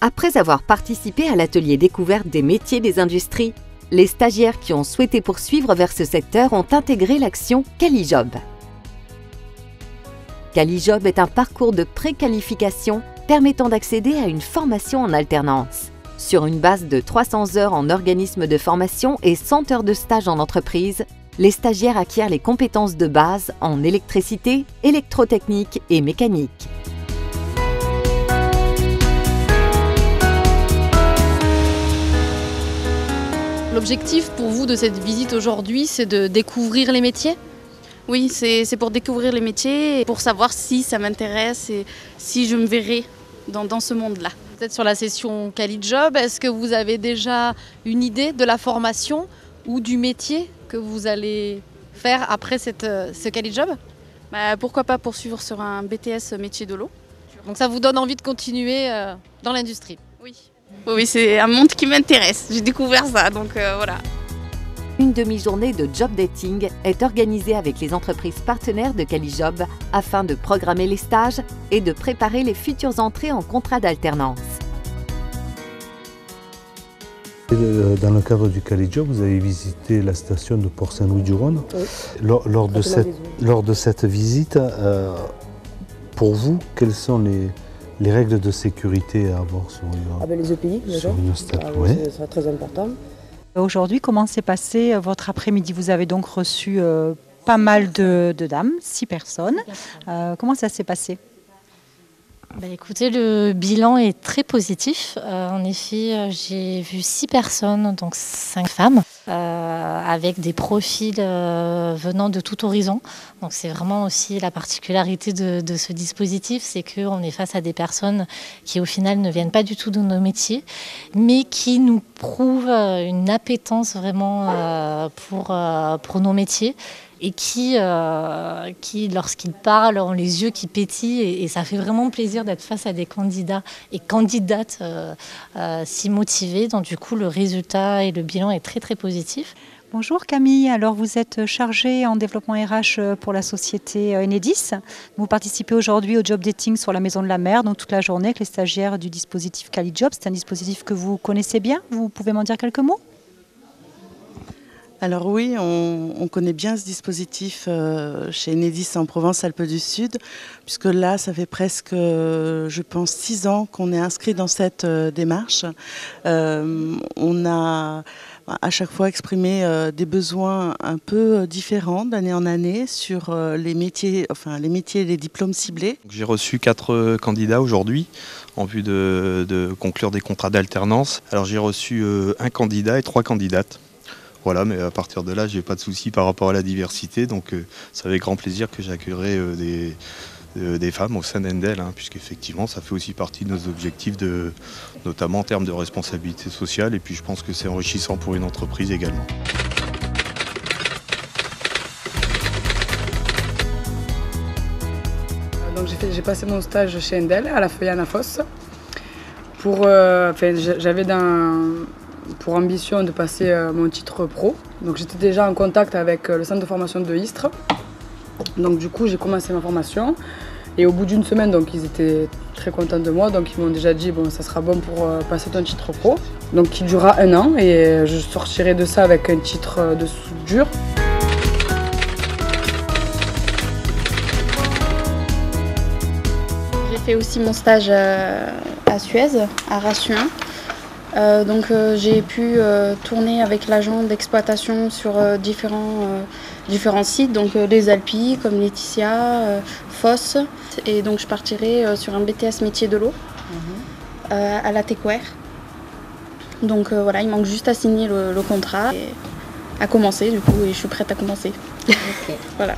Après avoir participé à l'atelier découverte des métiers des industries, les stagiaires qui ont souhaité poursuivre vers ce secteur ont intégré l'action Calijob. Calijob est un parcours de préqualification permettant d'accéder à une formation en alternance. Sur une base de 300 heures en organisme de formation et 100 heures de stage en entreprise, les stagiaires acquièrent les compétences de base en électricité, électrotechnique et mécanique. L'objectif pour vous de cette visite aujourd'hui, c'est de découvrir les métiers? Oui, c'est pour découvrir les métiers, et pour savoir si ça m'intéresse et si je me verrai dans ce monde-là. Peut-être sur la session Calijob, est-ce que vous avez déjà une idée de la formation ou du métier que vous allez faire après ce Calijob? Pourquoi pas poursuivre sur un BTS métier de l'eau. Donc ça vous donne envie de continuer dans l'industrie? Oui. Oui, c'est un monde qui m'intéresse. J'ai découvert ça, donc voilà. Une demi-journée de job dating est organisée avec les entreprises partenaires de Calijob afin de programmer les stages et de préparer les futures entrées en contrat d'alternance. Dans le cadre du Calijob, vous avez visité la station de Port-Saint-Louis-du-Rhône. Oui. Lors de cette visite, pour vous, quelles sont les règles de sécurité à avoir sur les EPI, sur une station? C'est très important. Aujourd'hui, comment s'est passé votre après-midi? Vous avez donc reçu pas mal de dames, 6 personnes. Comment ça s'est passé? Écoutez, le bilan est très positif. En effet, j'ai vu 6 personnes, donc 5 femmes, avec des profils venant de tout horizon. Donc c'est vraiment aussi la particularité de ce dispositif, c'est qu'on est face à des personnes qui au final ne viennent pas du tout de nos métiers, mais qui nous prouvent une appétence vraiment pour nos métiers. Et qui lorsqu'ils parlent, ont les yeux qui pétillent et ça fait vraiment plaisir d'être face à des candidats et candidates si motivés. Donc du coup, le résultat et le bilan est très très positif. Bonjour Camille, alors vous êtes chargée en développement RH pour la société Enedis. Vous participez aujourd'hui au job dating sur la Maison de la Mer, donc toute la journée avec les stagiaires du dispositif Calijob. C'est un dispositif que vous connaissez bien, vous pouvez m'en dire quelques mots? Alors oui, on connaît bien ce dispositif chez Enedis en Provence-Alpes du Sud, puisque là, ça fait presque, je pense, 6 ans qu'on est inscrit dans cette démarche. On a à chaque fois exprimé des besoins un peu différents d'année en année sur les métiers et les diplômes ciblés. J'ai reçu 4 candidats aujourd'hui en vue de conclure des contrats d'alternance. Alors j'ai reçu un candidat et 3 candidates. Voilà, mais à partir de là, j'ai pas de soucis par rapport à la diversité, donc c'est avec grand plaisir que j'accueillerai des femmes au sein d'Endel, puisqu'effectivement, ça fait aussi partie de nos objectifs, notamment en termes de responsabilité sociale, et puis je pense que c'est enrichissant pour une entreprise également. Donc j'ai passé mon stage chez Endel, à la Feuillane à Fosse, j'avais pour ambition de passer mon titre pro. Donc j'étais déjà en contact avec le centre de formation de Istres. Donc du coup j'ai commencé ma formation et au bout d'une semaine donc ils étaient très contents de moi, donc ils m'ont déjà dit bon ça sera bon pour passer ton titre pro. Donc qui durera 1 an et je sortirai de ça avec un titre de soudure. J'ai fait aussi mon stage à Suez, à Rassuin. J'ai pu tourner avec l'agent d'exploitation sur différents sites, donc les Alpilles comme Laetitia, Foss, et donc je partirai sur un BTS métier de l'eau à la Techware. Donc voilà, il manque juste à signer le contrat et à commencer du coup, et je suis prête à commencer. Okay. Voilà.